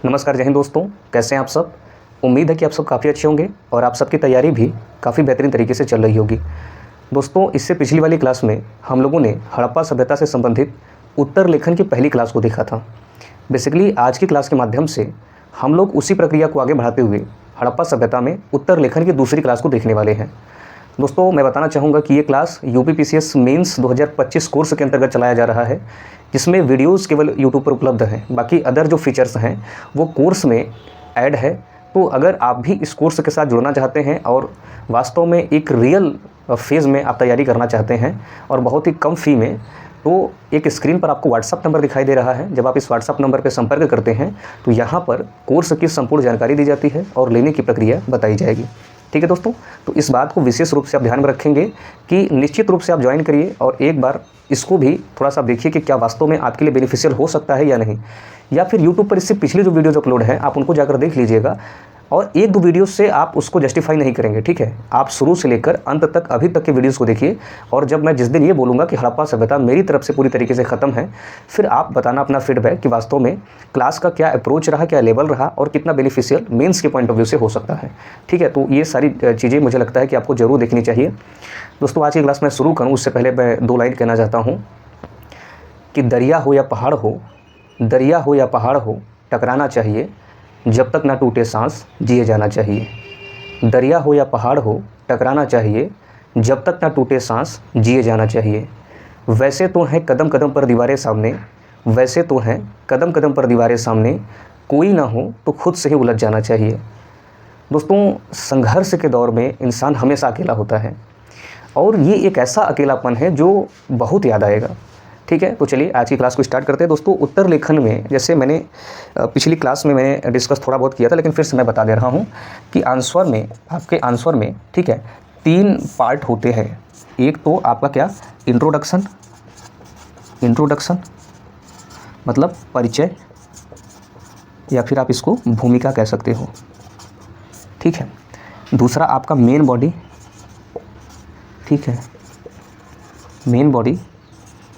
नमस्कार, जय हिंद दोस्तों। कैसे हैं आप सब। उम्मीद है कि आप सब काफ़ी अच्छे होंगे और आप सबकी तैयारी भी काफ़ी बेहतरीन तरीके से चल रही होगी। दोस्तों, इससे पिछली वाली क्लास में हम लोगों ने हड़प्पा सभ्यता से संबंधित उत्तर लेखन की पहली क्लास को देखा था। बेसिकली आज की क्लास के माध्यम से हम लोग उसी प्रक्रिया को आगे बढ़ाते हुए हड़प्पा सभ्यता में उत्तर लेखन की दूसरी क्लास को देखने वाले हैं। दोस्तों, मैं बताना चाहूँगा कि ये क्लास यूपीपीसीएस मेंस 2025 कोर्स के अंतर्गत चलाया जा रहा है, जिसमें वीडियोस केवल यूट्यूब पर उपलब्ध हैं। बाकी अदर जो फीचर्स हैं वो कोर्स में ऐड है। तो अगर आप भी इस कोर्स के साथ जुड़ना चाहते हैं और वास्तव में एक रियल फेज़ में आप तैयारी करना चाहते हैं और बहुत ही कम फ़ी में, तो एक स्क्रीन पर आपको व्हाट्सअप नंबर दिखाई दे रहा है। जब आप इस व्हाट्सअप नंबर पर संपर्क करते हैं तो यहाँ पर कोर्स की संपूर्ण जानकारी दी जाती है और लेने की प्रक्रिया बताई जाएगी। ठीक है दोस्तों, तो इस बात को विशेष रूप से आप ध्यान में रखेंगे कि निश्चित रूप से आप ज्वाइन करिए और एक बार इसको भी थोड़ा सा देखिए कि क्या वास्तव में आपके लिए बेनिफिशियल हो सकता है या नहीं। या फिर यूट्यूब पर इससे पिछले जो वीडियोज़ अपलोड हैं आप उनको जाकर देख लीजिएगा और एक दो वीडियो से आप उसको जस्टिफाई नहीं करेंगे। ठीक है, आप शुरू से लेकर अंत तक अभी तक के वीडियोस को देखिए और जब मैं जिस दिन ये बोलूँगा कि हड़प्पा सभ्यता मेरी तरफ से पूरी तरीके से ख़त्म है, फिर आप बताना अपना फीडबैक कि वास्तव में क्लास का क्या अप्रोच रहा, क्या लेवल रहा और कितना बेनिफिशियल मेंस के पॉइंट ऑफ व्यू से हो सकता है। ठीक है, तो ये सारी चीज़ें मुझे लगता है कि आपको ज़रूर देखनी चाहिए। दोस्तों, आज की क्लास में शुरू करूँ उससे पहले मैं दो लाइन कहना चाहता हूँ कि दरिया हो या पहाड़ हो, दरिया हो या पहाड़ हो, टकराना चाहिए, जब तक ना टूटे सांस जिए जाना चाहिए। दरिया हो या पहाड़ हो, टकराना चाहिए, जब तक ना टूटे सांस जिए जाना चाहिए। वैसे तो हैं कदम कदम पर दीवारें सामने, वैसे तो हैं कदम कदम पर दीवारें सामने, कोई ना हो तो खुद से ही उलझ जाना चाहिए। दोस्तों, संघर्ष के दौर में इंसान हमेशा अकेला होता है और ये एक ऐसा अकेलापन है जो बहुत याद आएगा। ठीक है, तो चलिए आज की क्लास को स्टार्ट करते हैं। दोस्तों, उत्तर लेखन में जैसे मैंने पिछली क्लास में मैंने डिस्कस थोड़ा बहुत किया था, लेकिन फिर से मैं बता दे रहा हूँ कि आंसर में, आपके आंसर में, ठीक है, 3 पार्ट होते हैं। एक तो आपका क्या, इंट्रोडक्शन, इंट्रोडक्शन मतलब परिचय या फिर आप इसको भूमिका कह सकते हो। ठीक है, दूसरा आपका मेन बॉडी, ठीक है, मेन बॉडी,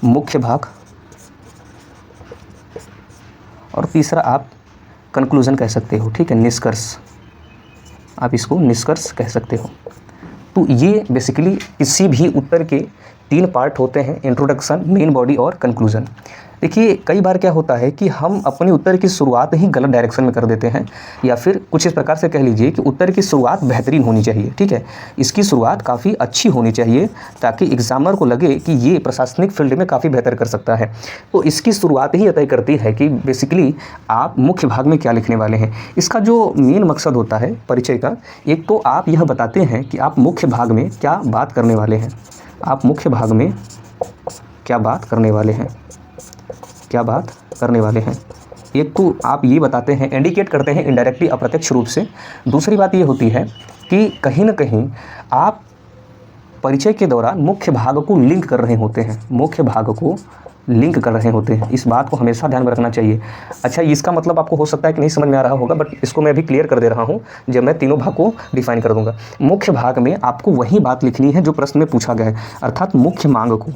मुख्य भाग, और तीसरा आप कंक्लूज़न कह सकते हो। ठीक है, निष्कर्ष, आप इसको निष्कर्ष कह सकते हो। तो ये बेसिकली किसी भी उत्तर के 3 पार्ट होते हैं, इंट्रोडक्शन, मेन बॉडी और कंक्लूज़न। देखिए, कई बार क्या होता है कि हम अपने उत्तर की शुरुआत ही गलत डायरेक्शन में कर देते हैं, या फिर कुछ इस प्रकार से कह लीजिए कि उत्तर की शुरुआत बेहतरीन होनी चाहिए। ठीक है, इसकी शुरुआत काफ़ी अच्छी होनी चाहिए ताकि एग्जामर को लगे कि ये प्रशासनिक फील्ड में काफ़ी बेहतर कर सकता है। तो इसकी शुरुआत ही तय करती है कि बेसिकली आप मुख्य भाग में क्या लिखने वाले हैं। इसका जो मेन मकसद होता है परिचय का, एक तो आप यह बताते हैं कि आप मुख्य भाग में क्या बात करने वाले हैं, आप मुख्य भाग में क्या बात करने वाले हैं, क्या बात करने वाले हैं। एक तो आप ये बताते हैं, इंडिकेट करते हैं इनडायरेक्टली, अप्रत्यक्ष रूप से। दूसरी बात ये होती है कि कहीं ना कहीं आप परिचय के दौरान मुख्य भाग को लिंक कर रहे होते हैं, मुख्य भाग को लिंक कर रहे होते हैं। इस बात को हमेशा ध्यान में रखना चाहिए। अच्छा, इसका मतलब आपको हो सकता है कि नहीं समझ में आ रहा होगा, बट इसको मैं अभी क्लियर कर दे रहा हूँ जब मैं तीनों भाग को डिफाइन कर दूंगा। मुख्य भाग में आपको वही बात लिखनी है जो प्रश्न में पूछा गया है, अर्थात मुख्य मांग को,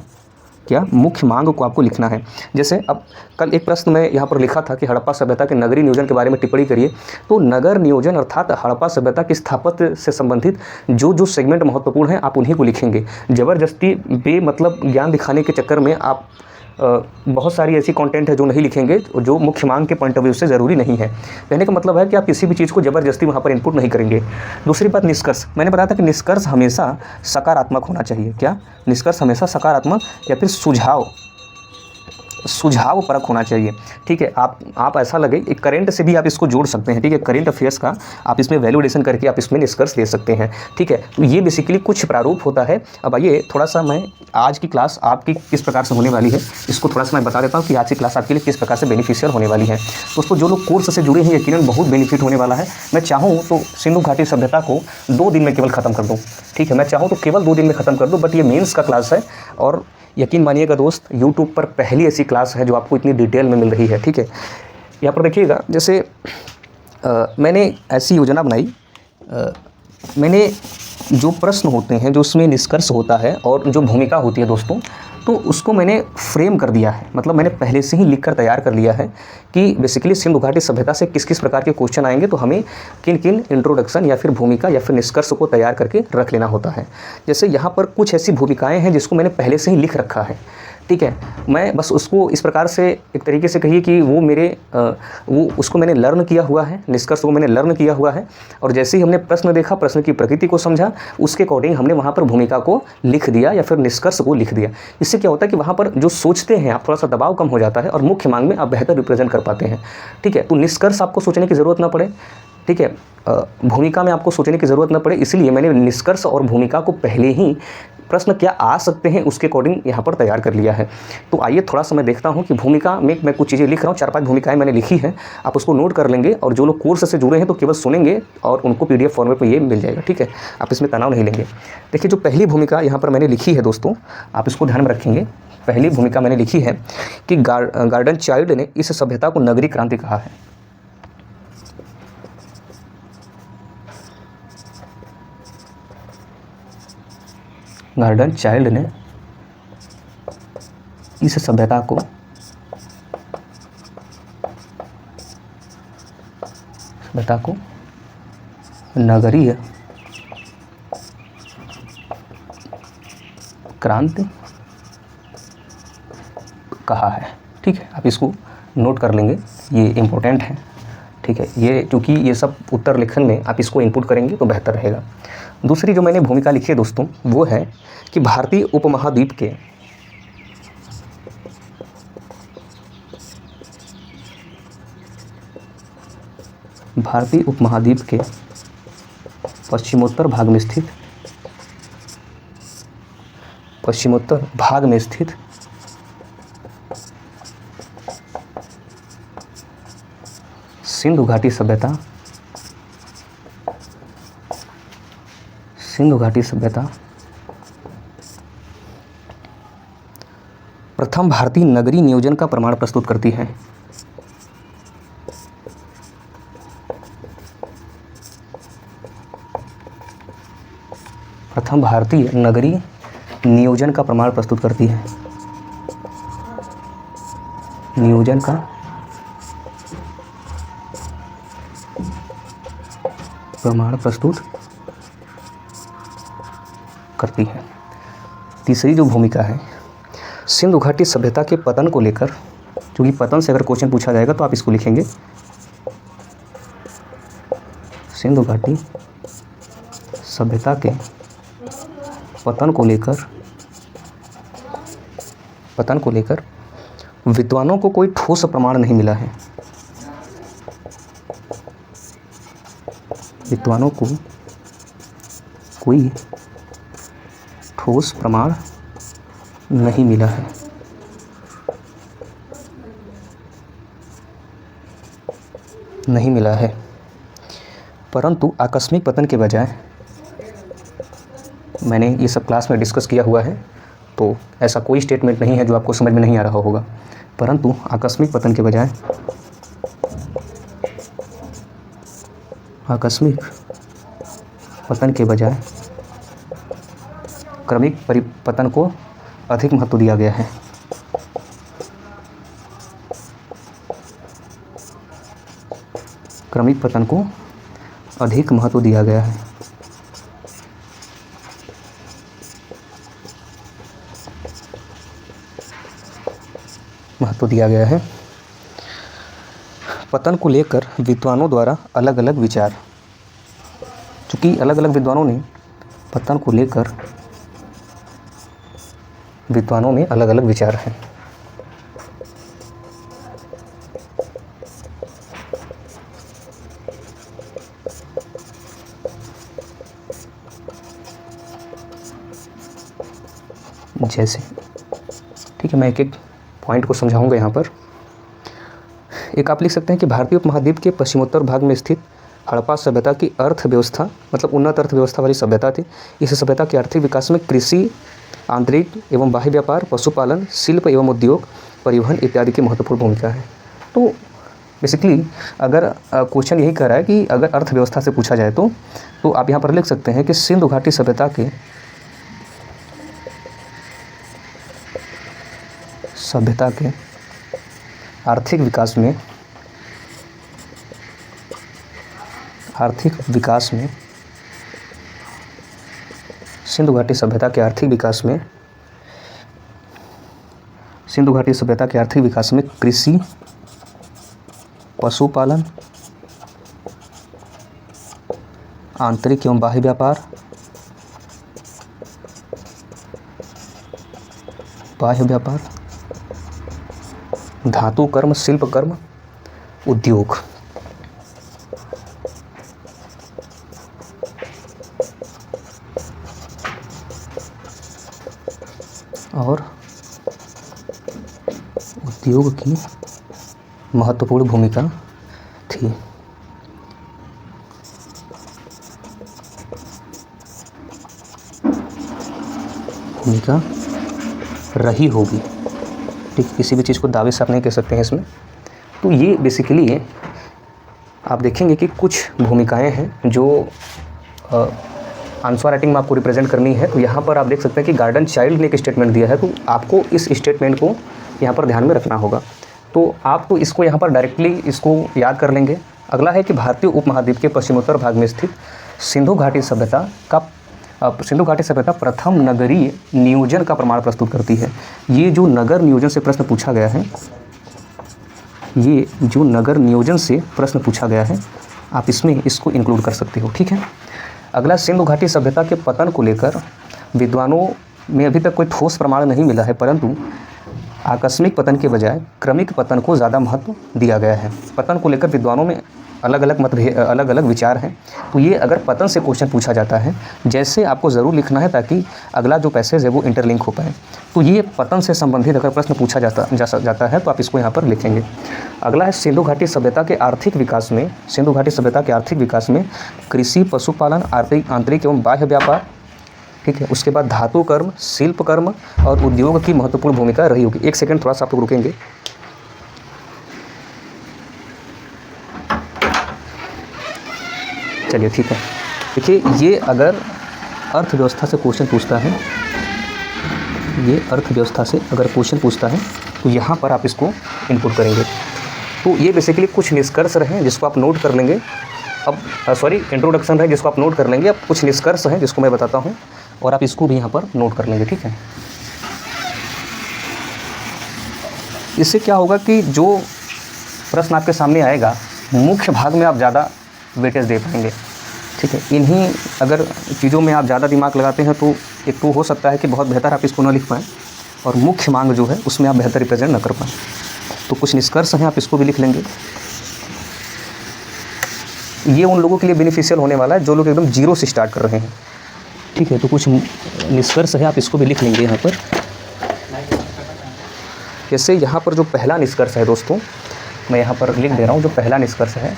क्या, मुख्य मांग को आपको लिखना है। जैसे अब कल एक प्रश्न में यहाँ पर लिखा था कि हड़प्पा सभ्यता के नगरीय नियोजन के बारे में टिप्पणी करिए। तो नगर नियोजन अर्थात हड़प्पा सभ्यता की स्थापत्य से संबंधित जो जो सेगमेंट महत्वपूर्ण हैं आप उन्हीं को लिखेंगे। ज़बरदस्ती मतलब ज्ञान दिखाने के चक्कर में आप बहुत सारी ऐसी कंटेंट है जो नहीं लिखेंगे, जो मुख्य मांग के पॉइंट ऑफ व्यू से ज़रूरी नहीं है। कहने का मतलब है कि आप किसी भी चीज़ को ज़बरदस्ती वहाँ पर इनपुट नहीं करेंगे। दूसरी बात, निष्कर्ष। मैंने बताया था कि निष्कर्ष हमेशा सकारात्मक होना चाहिए। क्या, निष्कर्ष हमेशा सकारात्मक या फिर सुझाव परक होना चाहिए। ठीक है, आप ऐसा लगे, एक करंट से भी आप इसको जोड़ सकते हैं। ठीक है, करंट अफेयर्स का आप इसमें वैल्यूडेशन करके आप इसमें निष्कर्ष दे सकते हैं। ठीक है, तो ये बेसिकली कुछ प्रारूप होता है। अब आइए थोड़ा सा मैं आज की क्लास आपकी किस प्रकार से होने वाली है इसको थोड़ा सा मैं बता देता हूँ कि आज की क्लास आपके लिए किस प्रकार से बेनिफिशियल होने वाली है। दोस्तों, जो लोग कोर्स से जुड़े हैं यकीनन बहुत बेनिफिट होने वाला है। मैं चाहूँ तो सिंधु घाटी सभ्यता को 2 दिन में केवल ख़त्म कर दूँ। ठीक है, मैं चाहूँ तो केवल 2 दिन में ख़त्म कर दूँ, बट ये मेंस का क्लास है और यकीन मानिएगा दोस्त, यूट्यूब पर पहली ऐसी क्लास है जो आपको इतनी डिटेल में मिल रही है। ठीक है, यहाँ पर देखिएगा, जैसे मैंने ऐसी योजना बनाई, मैंने जो प्रश्न होते हैं, जो उसमें निष्कर्ष होता है और जो भूमिका होती है दोस्तों, तो उसको मैंने फ्रेम कर दिया है, मतलब मैंने पहले से ही लिख कर तैयार कर लिया है कि बेसिकली सिंधु घाटी सभ्यता से किस किस प्रकार के क्वेश्चन आएंगे, तो हमें किन किन इंट्रोडक्शन या फिर भूमिका या फिर निष्कर्ष को तैयार करके रख लेना होता है। जैसे यहाँ पर कुछ ऐसी भूमिकाएँ हैं जिसको मैंने पहले से ही लिख रखा है, ठीक है। मैं बस उसको इस प्रकार से एक तरीके से कहिए कि वो मेरे वो उसको मैंने लर्न किया हुआ है, निष्कर्ष को मैंने लर्न किया हुआ है, और जैसे ही हमने प्रश्न देखा, प्रश्न की प्रकृति को समझा, उसके अकॉर्डिंग हमने वहाँ पर भूमिका को लिख दिया या फिर निष्कर्ष को लिख दिया। इससे क्या होता है कि वहाँ पर जो सोचते हैं आप, थोड़ा सा दबाव कम हो जाता है और मुख्य मांग में आप बेहतर रिप्रेजेंट कर पाते हैं, ठीक है। तो निष्कर्ष आपको सोचने की ज़रूरत ना पड़े, ठीक है, भूमिका में आपको सोचने की ज़रूरत ना पड़े, इसलिए मैंने निष्कर्ष और भूमिका को पहले ही प्रश्न क्या आ सकते हैं उसके अकॉर्डिंग यहाँ पर तैयार कर लिया है। तो आइए थोड़ा सा मैं देखता हूँ कि भूमिका में मैं कुछ चीज़ें लिख रहा हूँ, 4-5 भूमिकाएं मैंने लिखी हैं, आप उसको नोट कर लेंगे, और जो लोग कोर्स से जुड़े हैं तो केवल सुनेंगे और उनको PDF फॉर्मेट में ये मिल जाएगा, ठीक है, आप इसमें तनाव नहीं लेंगे। देखिए जो पहली भूमिका यहाँ पर मैंने लिखी है दोस्तों, आप इसको ध्यान में रखेंगे। पहली भूमिका मैंने लिखी है कि गार्डन चाइल्ड ने इस सभ्यता को नगरीय क्रांति कहा है। गार्डन चाइल्ड ने इस सभ्यता को नगरीय क्रांति कहा है, ठीक है, आप इसको नोट कर लेंगे, ये इम्पोर्टेंट है, ठीक है। ये क्योंकि ये सब उत्तर लेखन में आप इसको इनपुट करेंगे तो बेहतर रहेगा। दूसरी जो मैंने भूमिका लिखी है दोस्तों, वो है कि भारतीय उपमहाद्वीप के पश्चिमोत्तर भाग में स्थित सिंधु घाटी सभ्यता प्रथम भारतीय नगरीय नियोजन का प्रमाण प्रस्तुत करती है। प्रथम भारतीय नगरीय नियोजन का प्रमाण प्रस्तुत करती है। नियोजन का प्रमाण प्रस्तुत करती है। तीसरी जो भूमिका है, सिंधु घाटी सभ्यता के पतन को लेकर, क्योंकि पतन से अगर क्वेश्चन पूछा जाएगा तो आप इसको लिखेंगे, सिंधु घाटी सभ्यता के पतन को लेकर विद्वानों को कोई ठोस प्रमाण नहीं मिला है। विद्वानों को कोई ठोस प्रमाण नहीं मिला है। परंतु आकस्मिक पतन के बजाय, मैंने ये सब क्लास में डिस्कस किया हुआ है, तो ऐसा कोई स्टेटमेंट नहीं है जो आपको समझ में नहीं आ रहा होगा, परंतु आकस्मिक पतन के बजाय क्रमिक परिपतन को अधिक महत्व दिया गया है। क्रमिक पतन को अधिक महत्व दिया गया है। पतन को लेकर विद्वानों द्वारा अलग अलग विचार, चूँकि अलग अलग विद्वानों ने पतन को लेकर, विद्वानों में अलग अलग विचार हैं। जैसे, ठीक है, मैं एक एक पॉइंट को समझाऊंगा यहाँ पर। एक आप लिख सकते हैं कि भारतीय उपमहाद्वीप के पश्चिमोत्तर भाग में स्थित हड़प्पा सभ्यता की अर्थव्यवस्था, मतलब उन्नत अर्थव्यवस्था वाली सभ्यता थी। इस सभ्यता के आर्थिक विकास में कृषि, आंतरिक एवं बाह्य व्यापार, पशुपालन, शिल्प एवं उद्योग, परिवहन इत्यादि की महत्वपूर्ण भूमिका है। तो बेसिकली अगर क्वेश्चन यही कह रहा है कि अगर अर्थव्यवस्था से पूछा जाए तो आप यहाँ पर लिख सकते हैं कि सिंधु घाटी सभ्यता के सभ्यता के आर्थिक विकास में सिंधु घाटी सभ्यता के आर्थिक विकास में कृषि, पशुपालन, आंतरिक एवं बाह्य व्यापार, धातु कर्म, शिल्प कर्म, उद्योग। और उद्योग की महत्वपूर्ण भूमिका थी। भूमिका रही होगी, ठीक। किसी भी चीज़ को दावे से आप नहीं कह सकते हैं इसमें। तो ये बेसिकली है, आप देखेंगे कि कुछ भूमिकाएं हैं जो आंसर राइटिंग में आपको रिप्रेजेंट करनी है। तो यहाँ पर आप देख सकते हैं कि गार्डन चाइल्ड ने एक स्टेटमेंट दिया है, तो आपको इस स्टेटमेंट को यहाँ पर ध्यान में रखना होगा। तो आप तो इसको यहाँ पर डायरेक्टली इसको याद कर लेंगे। अगला है कि भारतीय उपमहाद्वीप के पश्चिमोत्तर भाग में स्थित सिंधु घाटी सभ्यता प्रथम नगरीय नियोजन का प्रमाण प्रस्तुत करती है। ये जो नगर नियोजन से प्रश्न पूछा गया है, आप इसमें इसको इंक्लूड कर सकते हो, ठीक है। अगला, सिंधु घाटी सभ्यता के पतन को लेकर विद्वानों में अभी तक कोई ठोस प्रमाण नहीं मिला है, परंतु आकस्मिक पतन के बजाय क्रमिक पतन को ज़्यादा महत्व दिया गया है। पतन को लेकर विद्वानों में अलग अलग विचार हैं। तो ये अगर पतन से क्वेश्चन पूछा जाता है, जैसे आपको ज़रूर लिखना है ताकि अगला जो पैसेज है वो इंटरलिंक हो पाए। तो ये पतन से संबंधित अगर प्रश्न पूछा जाता है तो आप इसको यहाँ पर लिखेंगे। अगला है सिंधु घाटी सभ्यता के आर्थिक विकास में कृषि, पशुपालन, आंतरिक एवं बाह्य व्यापार, ठीक है। उसके बाद धातु कर्म, शिल्प कर्म और उद्योग की महत्वपूर्ण भूमिका रही होगी। एक सेकंड थोड़ा सा आप लोग रुकेंगे। चलिए, ठीक है। देखिए, ये अगर अर्थव्यवस्था से क्वेश्चन पूछता है, तो यहाँ पर आप इसको इनपुट करेंगे। तो ये बेसिकली कुछ निष्कर्ष हैं जिसको आप नोट कर लेंगे। इंट्रोडक्शन है जिसको आप नोट कर लेंगे। अब कुछ निष्कर्ष हैं जिसको मैं बताता हूँ और आप इसको भी यहाँ पर नोट कर लेंगे, ठीक है। इससे क्या होगा कि जो प्रश्न आपके सामने आएगा, मुख्य भाग में आप ज़्यादा वेटेज दे पाएंगे, ठीक है। इन्हीं अगर चीज़ों में आप ज़्यादा दिमाग लगाते हैं तो एक तो हो सकता है कि बहुत बेहतर आप इसको ना लिख पाएँ, और मुख्य मांग जो है उसमें आप बेहतर रिप्रेजेंट ना कर पाएँ। तो कुछ निष्कर्ष हैं, आप इसको भी लिख लेंगे। ये उन लोगों के लिए बेनिफिशियल होने वाला है जो लोग एकदम जीरो से स्टार्ट कर रहे हैं, ठीक है। तो कुछ निष्कर्ष है, आप इसको भी लिख लेंगे यहाँ पर। जैसे यहाँ पर जो पहला निष्कर्ष है दोस्तों, मैं यहाँ पर लिख दे रहा हूँ। जो पहला निष्कर्ष है,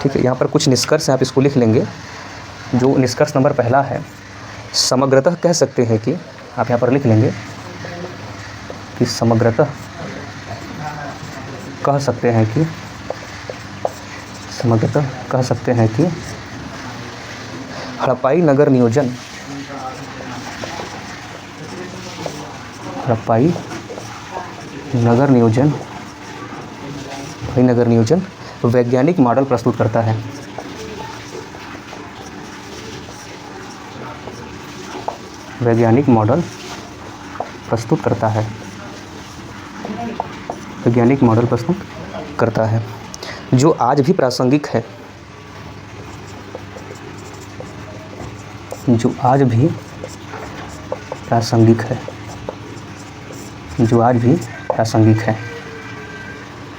ठीक है, यहाँ पर कुछ निष्कर्ष हैं, आप इसको लिख लेंगे। जो निष्कर्ष नंबर पहला है, समग्रतः कह सकते हैं कि, आप यहाँ पर लिख लेंगे कि समग्रतः कह सकते हैं कि हड़प्पाई नगर नियोजन वैज्ञानिक मॉडल प्रस्तुत करता है। वैज्ञानिक मॉडल प्रस्तुत करता है जो आज भी प्रासंगिक है,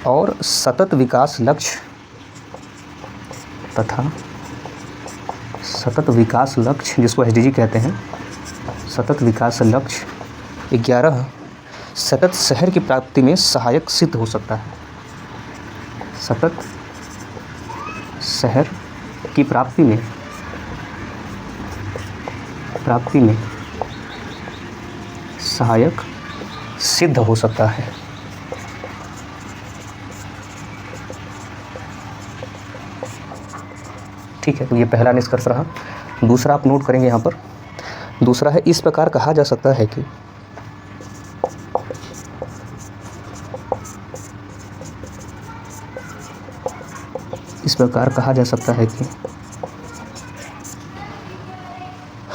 और सतत विकास लक्ष्य जिसको SDG कहते हैं, सतत विकास लक्ष्य 11 सतत शहर की प्राप्ति में सहायक सिद्ध हो सकता है। सतत शहर की प्राप्ति में सहायक सिद्ध हो सकता है। ठीक है, तो ये पहला निष्कर्ष रहा। दूसरा आप नोट करेंगे यहाँ पर, दूसरा है इस प्रकार कहा जा सकता है कि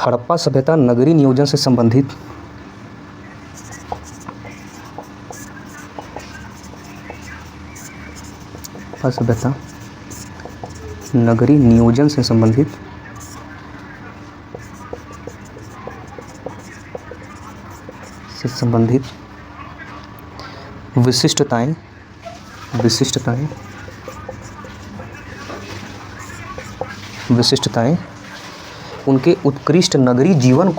हड़प्पा सभ्यता नगरीय नियोजन से संबंधित नगरीय नियोजन से संबंधित विशिष्टताएं उनके उत्कृष्ट नगरीय जीवन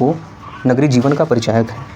का परिचायक है।